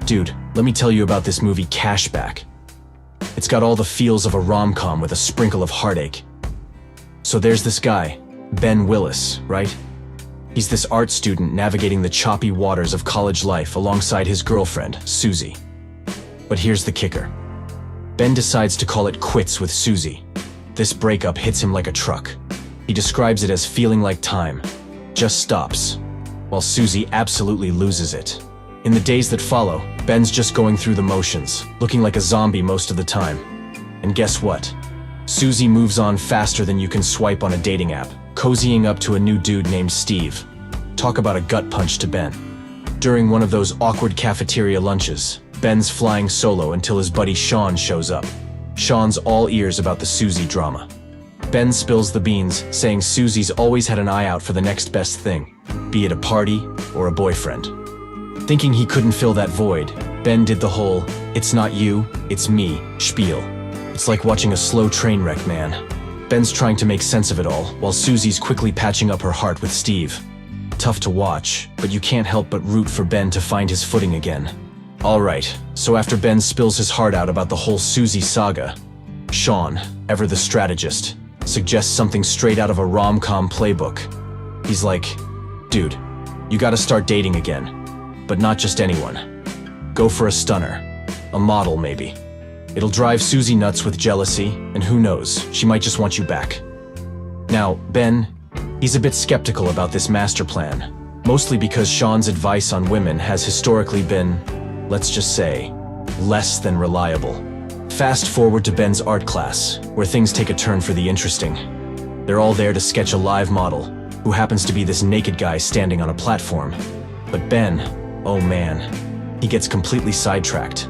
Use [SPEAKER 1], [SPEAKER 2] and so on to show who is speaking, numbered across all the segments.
[SPEAKER 1] Dude, let me tell you about this movie Cashback. It's got all the feels of a rom-com with a sprinkle of heartache. So there's this guy, Ben Willis, right? He's this art student navigating the choppy waters of college life alongside his girlfriend, Susie. But here's the kicker. Ben decides to call it quits with Susie. This breakup hits him like a truck. He describes it as feeling like time just stops, while Susie absolutely loses it. In the days that follow, Ben's just going through the motions, looking like a zombie most of the time. And guess what? Susie moves on faster than you can swipe on a dating app, cozying up to a new dude named Steve. Talk about a gut punch to Ben. During one of those awkward cafeteria lunches, Ben's flying solo until his buddy Sean shows up. Sean's all ears about the Susie drama. Ben spills the beans, saying Susie's always had an eye out for the next best thing, be it a party or a boyfriend. Thinking he couldn't fill that void, Ben did the whole, "it's not you, it's me" spiel. It's like watching a slow train wreck, man. Ben's trying to make sense of it all, while Susie's quickly patching up her heart with Steve. Tough to watch, but you can't help but root for Ben to find his footing again. Alright, so after Ben spills his heart out about the whole Susie saga, Sean, ever the strategist, suggests something straight out of a rom-com playbook. He's like, "Dude, you gotta start dating again. But not just anyone. Go for a stunner. A model, maybe. It'll drive Susie nuts with jealousy, and who knows, she might just want you back." Now, Ben, he's a bit skeptical about this master plan, mostly because Sean's advice on women has historically been, let's just say, less than reliable. Fast forward to Ben's art class, where things take a turn for the interesting. They're all there to sketch a live model, who happens to be this naked guy standing on a platform. But Ben, oh man, he gets completely sidetracked.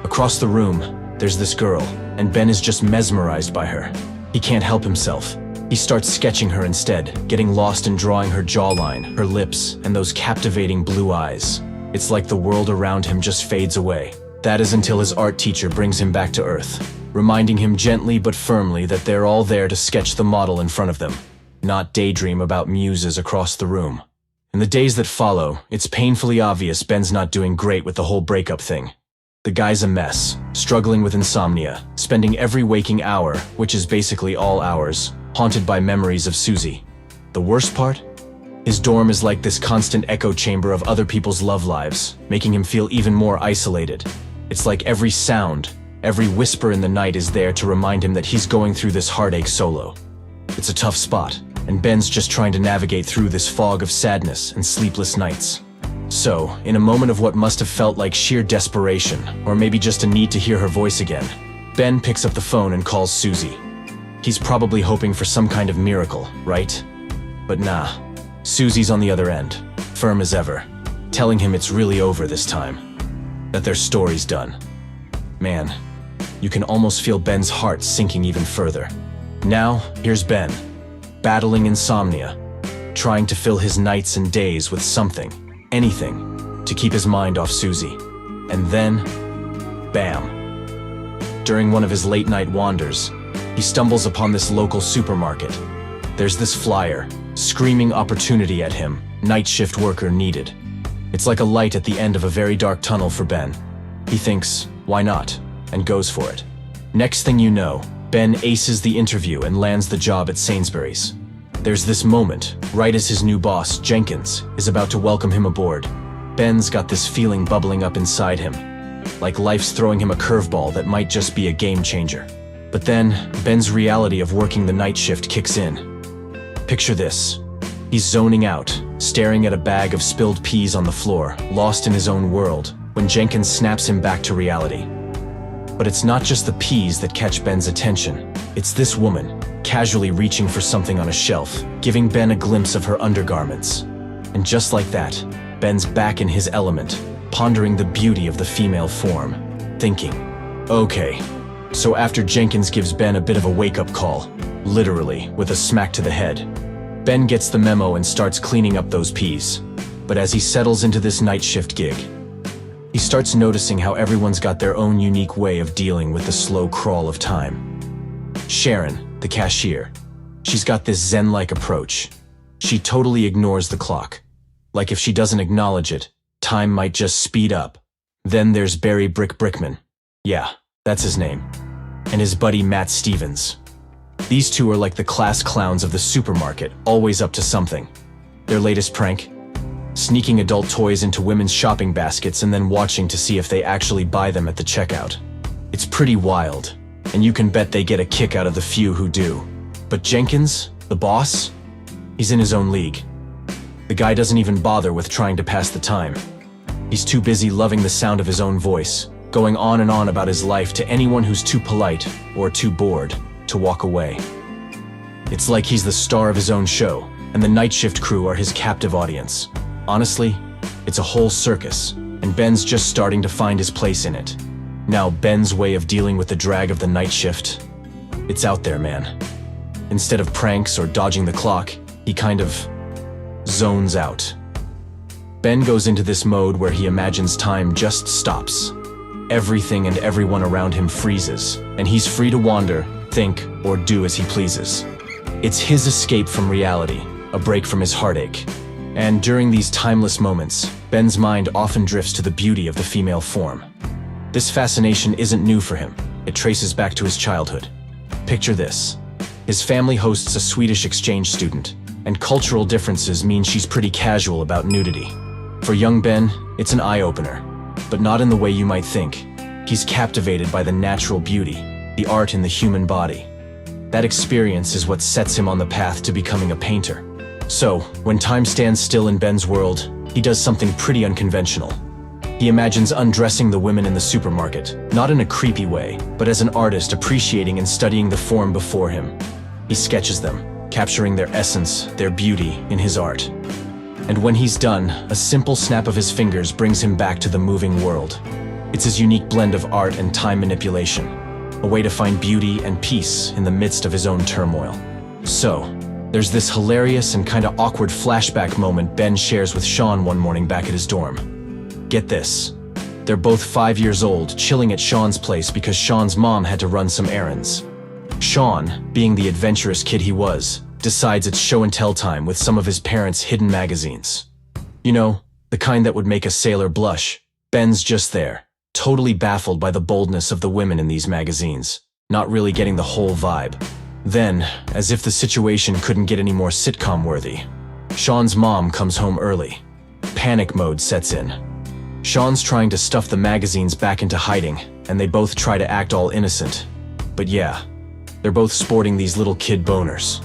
[SPEAKER 1] Across the room, there's this girl, and Ben is just mesmerized by her. He can't help himself. He starts sketching her instead, getting lost in drawing her jawline, her lips, and those captivating blue eyes. It's like the world around him just fades away. That is until his art teacher brings him back to earth, reminding him gently but firmly that they're all there to sketch the model in front of them, not daydream about muses across the room. In the days that follow, it's painfully obvious Ben's not doing great with the whole breakup thing. The guy's a mess, struggling with insomnia, spending every waking hour, which is basically all hours, haunted by memories of Susie. The worst part? His dorm is like this constant echo chamber of other people's love lives, making him feel even more isolated. It's like every sound, every whisper in the night is there to remind him that he's going through this heartache solo. It's a tough spot, and Ben's just trying to navigate through this fog of sadness and sleepless nights. So, in a moment of what must have felt like sheer desperation, or maybe just a need to hear her voice again, Ben picks up the phone and calls Susie. He's probably hoping for some kind of miracle, right? But nah, Susie's on the other end, firm as ever, telling him it's really over this time, that their story's done. Man, you can almost feel Ben's heart sinking even further. Now, here's Ben, battling insomnia, trying to fill his nights and days with something, anything, to keep his mind off Susie. And then, bam. During one of his late-night wanders, he stumbles upon this local supermarket. There's this flyer, screaming opportunity at him, night shift worker needed. It's like a light at the end of a very dark tunnel for Ben. He thinks, why not, and goes for it. Next thing you know, Ben aces the interview and lands the job at Sainsbury's. There's this moment, right as his new boss, Jenkins, is about to welcome him aboard. Ben's got this feeling bubbling up inside him, like life's throwing him a curveball that might just be a game changer. But then, Ben's reality of working the night shift kicks in. Picture this. He's zoning out, staring at a bag of spilled peas on the floor, lost in his own world, when Jenkins snaps him back to reality. But it's not just the peas that catch Ben's attention. It's this woman, casually reaching for something on a shelf, giving Ben a glimpse of her undergarments. And just like that, Ben's back in his element, pondering the beauty of the female form, thinking, okay, so after Jenkins gives Ben a bit of a wake-up call, literally, with a smack to the head, Ben gets the memo and starts cleaning up those peas. But as he settles into this night shift gig, he starts noticing how everyone's got their own unique way of dealing with the slow crawl of time. Sharon, the cashier, she's got this zen-like approach. She totally ignores the clock. Like if she doesn't acknowledge it, time might just speed up, Then there's Barry Brickman. Yeah, that's his name. And his buddy Matt Stevens. These two are like the class clowns of the supermarket, always up to something. Their latest prank? Sneaking adult toys into women's shopping baskets and then watching to see if they actually buy them at the checkout. It's pretty wild, and you can bet they get a kick out of the few who do. But Jenkins, the boss? He's in his own league. The guy doesn't even bother with trying to pass the time. He's too busy loving the sound of his own voice, going on and on about his life to anyone who's too polite or too bored to walk away. It's like he's the star of his own show, and the night shift crew are his captive audience. Honestly, it's a whole circus, and Ben's just starting to find his place in it. Now, Ben's way of dealing with the drag of the night shift, it's out there, man. Instead of pranks or dodging the clock, he kind of zones out. Ben goes into this mode where he imagines time just stops. Everything and everyone around him freezes, and he's free to wander, think, or do as he pleases. It's his escape from reality, a break from his heartache. And during these timeless moments, Ben's mind often drifts to the beauty of the female form. This fascination isn't new for him. It traces back to his childhood. Picture this. His family hosts a Swedish exchange student, and cultural differences mean she's pretty casual about nudity. For young Ben, it's an eye-opener, but not in the way you might think. He's captivated by the natural beauty, the art in the human body. That experience is what sets him on the path to becoming a painter. So, when time stands still in Ben's world, he does something pretty unconventional. He imagines undressing the women in the supermarket, not in a creepy way, but as an artist appreciating and studying the form before him. He sketches them, capturing their essence, their beauty, in his art. And when he's done, a simple snap of his fingers brings him back to the moving world. It's his unique blend of art and time manipulation, a way to find beauty and peace in the midst of his own turmoil. So, there's this hilarious and kinda awkward flashback moment Ben shares with Sean one morning back at his dorm. Get this. They're both 5 years old, chilling at Sean's place because Sean's mom had to run some errands. Sean, being the adventurous kid he was, decides it's show and tell time with some of his parents' hidden magazines. You know, the kind that would make a sailor blush. Ben's just there, totally baffled by the boldness of the women in these magazines, not really getting the whole vibe. Then, as if the situation couldn't get any more sitcom-worthy, Sean's mom comes home early. Panic mode sets in. Sean's trying to stuff the magazines back into hiding, and they both try to act all innocent. But yeah, they're both sporting these little kid boners.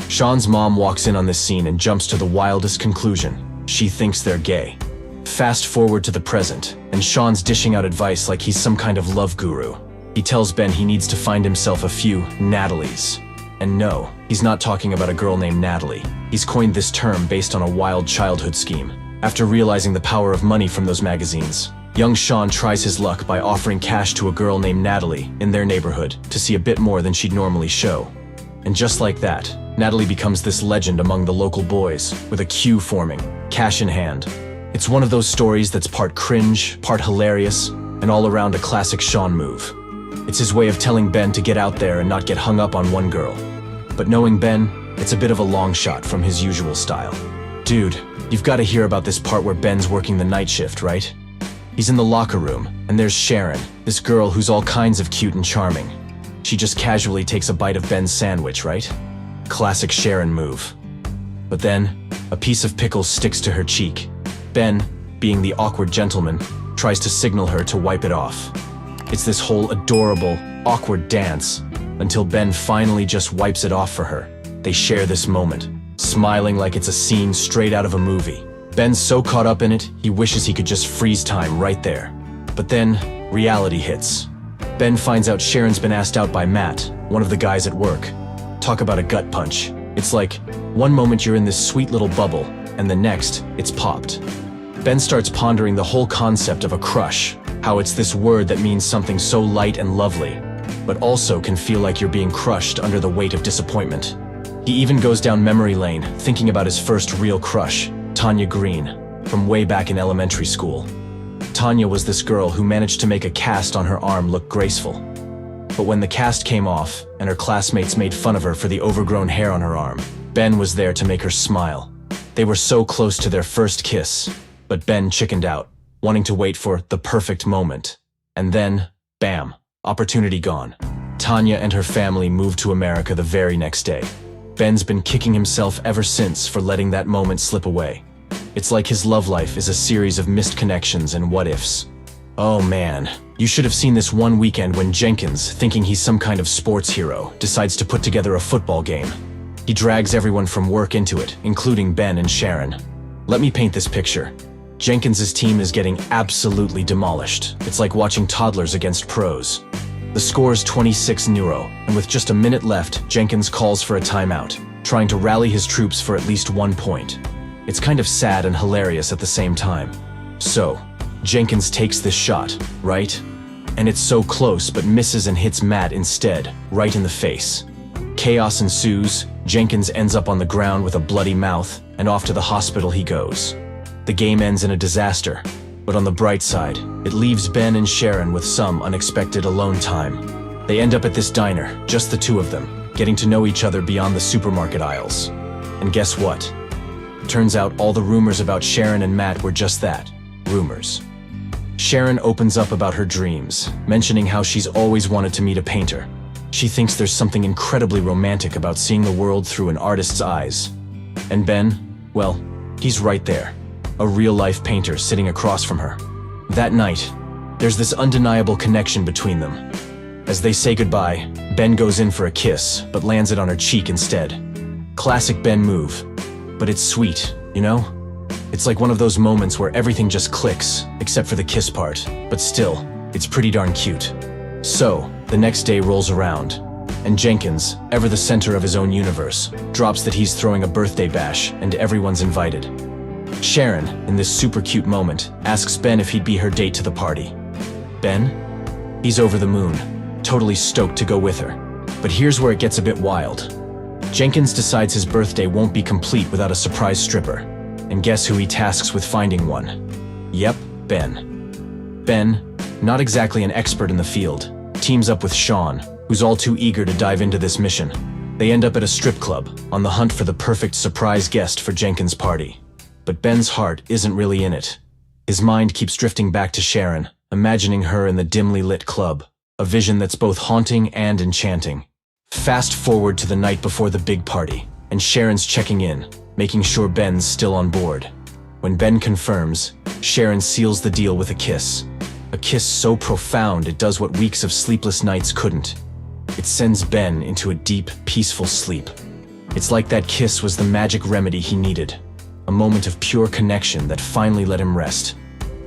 [SPEAKER 1] Sean's mom walks in on this scene and jumps to the wildest conclusion. She thinks they're gay. Fast forward to the present, and Sean's dishing out advice like he's some kind of love guru. He tells Ben he needs to find himself a few Natalies. And no, he's not talking about a girl named Natalie. He's coined this term based on a wild childhood scheme. After realizing the power of money from those magazines, young Sean tries his luck by offering cash to a girl named Natalie in their neighborhood to see a bit more than she'd normally show. And just like that, Natalie becomes this legend among the local boys, with a queue forming, cash in hand. It's one of those stories that's part cringe, part hilarious, and all around a classic Sean move. It's his way of telling Ben to get out there and not get hung up on one girl. But knowing Ben, it's a bit of a long shot from his usual style. Dude, you've got to hear about this part where Ben's working the night shift, right? He's in the locker room, and there's Sharon, this girl who's all kinds of cute and charming. She just casually takes a bite of Ben's sandwich, right? Classic Sharon move. But then, a piece of pickle sticks to her cheek. Ben, being the awkward gentleman, tries to signal her to wipe it off. It's this whole adorable, awkward dance, until Ben finally just wipes it off for her. They share this moment, smiling like it's a scene straight out of a movie. Ben's so caught up in it, he wishes he could just freeze time right there. But then, reality hits. Ben finds out Sharon's been asked out by Matt, one of the guys at work. Talk about a gut punch. It's like, one moment you're in this sweet little bubble, and the next, it's popped. Ben starts pondering the whole concept of a crush, how it's this word that means something so light and lovely, but also can feel like you're being crushed under the weight of disappointment. He even goes down memory lane, thinking about his first real crush, Tanya Green, from way back in elementary school. Tanya was this girl who managed to make a cast on her arm look graceful. But when the cast came off, and her classmates made fun of her for the overgrown hair on her arm, Ben was there to make her smile. They were so close to their first kiss, but Ben chickened out. wanting to wait for the perfect moment. And then, bam, opportunity gone. Tanya and her family moved to America the very next day. Ben's been kicking himself ever since for letting that moment slip away. It's like his love life is a series of missed connections and what-ifs. Oh man, you should have seen this one weekend when Jenkins, thinking he's some kind of sports hero, decides to put together a football game. He drags everyone from work into it, including Ben and Sharon. Let me paint this picture. Jenkins's team is getting absolutely demolished. It's like watching toddlers against pros. The score's 26-0, and with just a minute left, Jenkins calls for a timeout, trying to rally his troops for at least 1 point. It's kind of sad and hilarious at the same time. So, Jenkins takes this shot, right? And it's so close but misses and hits Matt instead, right in the face. Chaos ensues, Jenkins ends up on the ground with a bloody mouth, and off to the hospital he goes. The game ends in a disaster, but on the bright side, it leaves Ben and Sharon with some unexpected alone time. They end up at this diner, just the two of them, getting to know each other beyond the supermarket aisles. And guess what? Turns out all the rumors about Sharon and Matt were just that, rumors. Sharon opens up about her dreams, mentioning how she's always wanted to meet a painter. She thinks there's something incredibly romantic about seeing the world through an artist's eyes. And Ben, well, he's right there, a real-life painter sitting across from her. That night, there's this undeniable connection between them. As they say goodbye, Ben goes in for a kiss, but lands it on her cheek instead. Classic Ben move. But it's sweet, you know? It's like one of those moments where everything just clicks, except for the kiss part, but still, it's pretty darn cute. So, the next day rolls around, and Jenkins, ever the center of his own universe, drops that he's throwing a birthday bash and everyone's invited. Sharon, in this super cute moment, asks Ben if he'd be her date to the party. Ben? He's over the moon, totally stoked to go with her. But here's where it gets a bit wild. Jenkins decides his birthday won't be complete without a surprise stripper. And guess who he tasks with finding one? Yep, Ben. Ben, not exactly an expert in the field, teams up with Sean, who's all too eager to dive into this mission. They end up at a strip club, on the hunt for the perfect surprise guest for Jenkins' party. But Ben's heart isn't really in it. His mind keeps drifting back to Sharon, imagining her in the dimly lit club, a vision that's both haunting and enchanting. Fast forward to the night before the big party, and Sharon's checking in, making sure Ben's still on board. When Ben confirms, Sharon seals the deal with a kiss. A kiss so profound it does what weeks of sleepless nights couldn't. It sends Ben into a deep, peaceful sleep. It's like that kiss was the magic remedy he needed. A moment of pure connection that finally let him rest.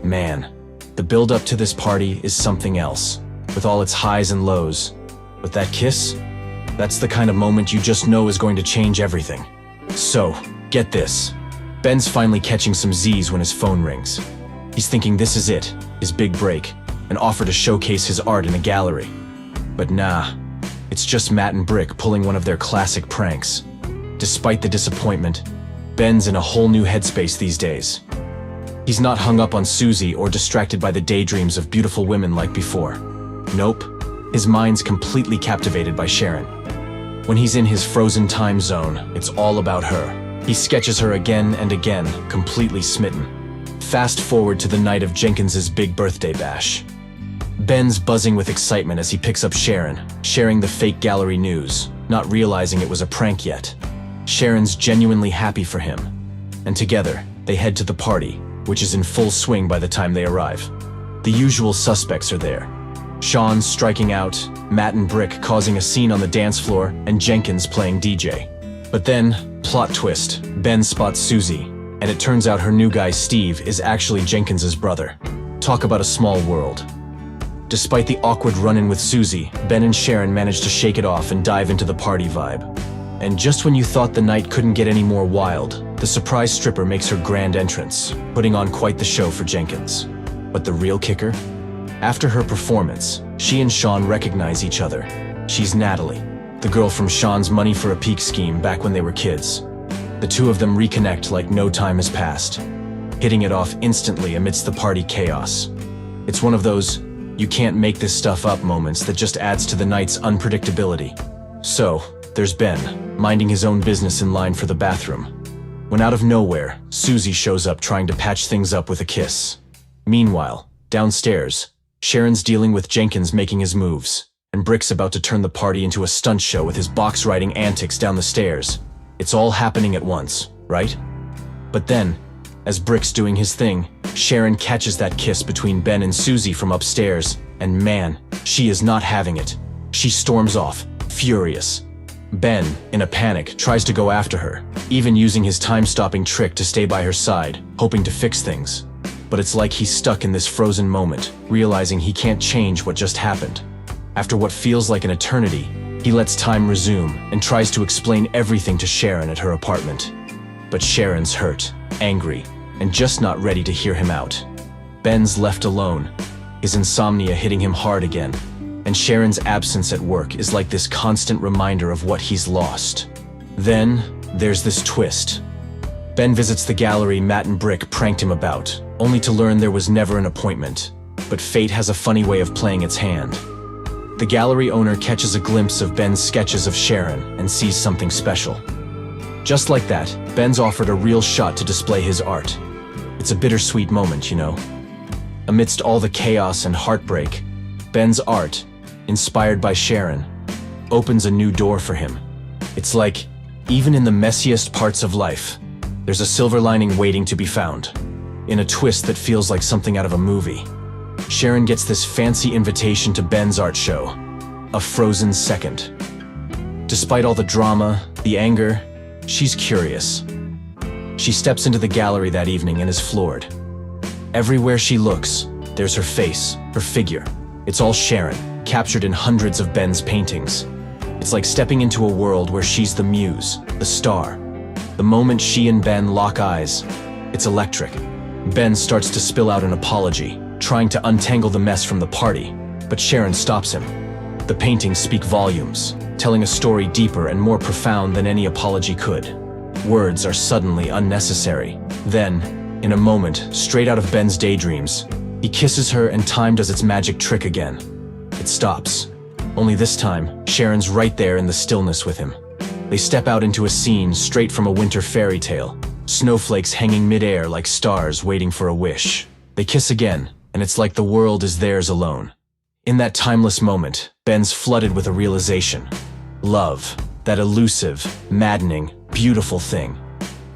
[SPEAKER 1] Man, the build-up to this party is something else, with all its highs and lows. But that kiss? That's the kind of moment you just know is going to change everything. So, get this. Ben's finally catching some Z's when his phone rings. He's thinking this is it, his big break, an offer to showcase his art in a gallery. But nah, it's just Matt and Brick pulling one of their classic pranks. Despite the disappointment, Ben's in a whole new headspace these days. He's not hung up on Susie or distracted by the daydreams of beautiful women like before. Nope, his mind's completely captivated by Sharon. When he's in his frozen time zone, it's all about her. He sketches her again and again, completely smitten. Fast forward to the night of Jenkins's big birthday bash. Ben's buzzing with excitement as he picks up Sharon, sharing the fake gallery news, not realizing it was a prank yet. Sharon's genuinely happy for him, and together, they head to the party, which is in full swing by the time they arrive. The usual suspects are there. Sean striking out, Matt and Brick causing a scene on the dance floor, and Jenkins playing DJ. But then, plot twist, Ben spots Susie, and it turns out her new guy Steve is actually Jenkins's brother. Talk about a small world. Despite the awkward run-in with Susie, Ben and Sharon manage to shake it off and dive into the party vibe. And just when you thought the night couldn't get any more wild, the surprise stripper makes her grand entrance, putting on quite the show for Jenkins. But the real kicker? After her performance, she and Sean recognize each other. She's Natalie, the girl from Sean's Money for a Peek scheme back when they were kids. The two of them reconnect like no time has passed, hitting it off instantly amidst the party chaos. It's one of those you can't make this stuff up moments that just adds to the night's unpredictability. So, there's Ben, minding his own business in line for the bathroom, when out of nowhere, Susie shows up trying to patch things up with a kiss. Meanwhile, downstairs, Sharon's dealing with Jenkins making his moves, and Brick's about to turn the party into a stunt show with his box riding antics down the stairs. It's all happening at once, right? But then, as Brick's doing his thing, Sharon catches that kiss between Ben and Susie from upstairs, and man, she is not having it. She storms off, furious. Ben, in a panic, tries to go after her, even using his time-stopping trick to stay by her side, hoping to fix things. But it's like he's stuck in this frozen moment, realizing he can't change what just happened. After what feels like an eternity, he lets time resume and tries to explain everything to Sharon at her apartment. But Sharon's hurt, angry, and just not ready to hear him out. Ben's left alone, his insomnia hitting him hard again, and Sharon's absence at work is like this constant reminder of what he's lost. Then, there's this twist. Ben visits the gallery Matt and Brick pranked him about, only to learn there was never an appointment. But fate has a funny way of playing its hand. The gallery owner catches a glimpse of Ben's sketches of Sharon and sees something special. Just like that, Ben's offered a real shot to display his art. It's a bittersweet moment, you know. Amidst all the chaos and heartbreak, Ben's art, inspired by Sharon, opens a new door for him. It's like, even in the messiest parts of life, there's a silver lining waiting to be found. In a twist that feels like something out of a movie, Sharon gets this fancy invitation to Ben's art show, a frozen second. Despite all the drama, the anger, she's curious. She steps into the gallery that evening and is floored. Everywhere she looks, there's her face, her figure. It's all Sharon, captured in hundreds of Ben's paintings. It's like stepping into a world where she's the muse, the star. The moment she and Ben lock eyes, it's electric. Ben starts to spill out an apology, trying to untangle the mess from the party, but Sharon stops him. The paintings speak volumes, telling a story deeper and more profound than any apology could. Words are suddenly unnecessary. Then, in a moment, straight out of Ben's daydreams, he kisses her and time does its magic trick again. It stops. Only this time, Sharon's right there in the stillness with him. They step out into a scene straight from a winter fairy tale, snowflakes hanging midair like stars waiting for a wish. They kiss again, and it's like the world is theirs alone. In that timeless moment, Ben's flooded with a realization. Love, that elusive, maddening, beautiful thing,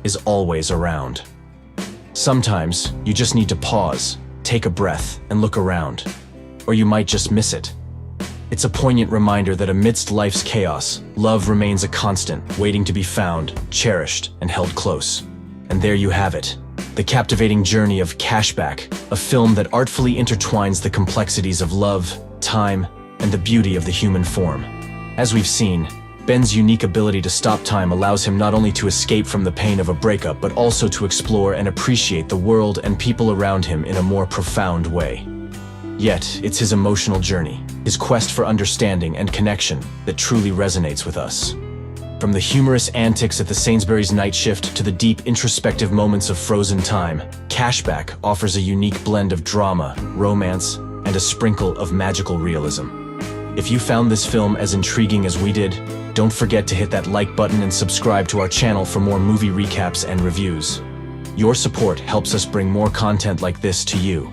[SPEAKER 1] is always around. Sometimes, you just need to pause, take a breath, and look around. Or you might just miss it. It's a poignant reminder that amidst life's chaos, love remains a constant, waiting to be found, cherished, and held close. And there you have it, the captivating journey of Cashback, a film that artfully intertwines the complexities of love, time, and the beauty of the human form. As we've seen, Ben's unique ability to stop time allows him not only to escape from the pain of a breakup, but also to explore and appreciate the world and people around him in a more profound way. Yet, it's his emotional journey, his quest for understanding and connection, that truly resonates with us. From the humorous antics at the Sainsbury's night shift to the deep introspective moments of frozen time, Cashback offers a unique blend of drama, romance, and a sprinkle of magical realism. If you found this film as intriguing as we did, don't forget to hit that like button and subscribe to our channel for more movie recaps and reviews. Your support helps us bring more content like this to you.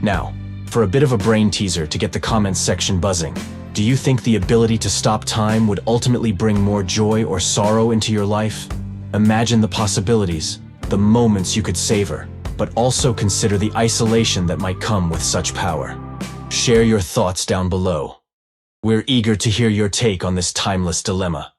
[SPEAKER 1] Now, for a bit of a brain teaser to get the comments section buzzing, do you think the ability to stop time would ultimately bring more joy or sorrow into your life? Imagine the possibilities, the moments you could savor, but also consider the isolation that might come with such power. Share your thoughts down below. We're eager to hear your take on this timeless dilemma.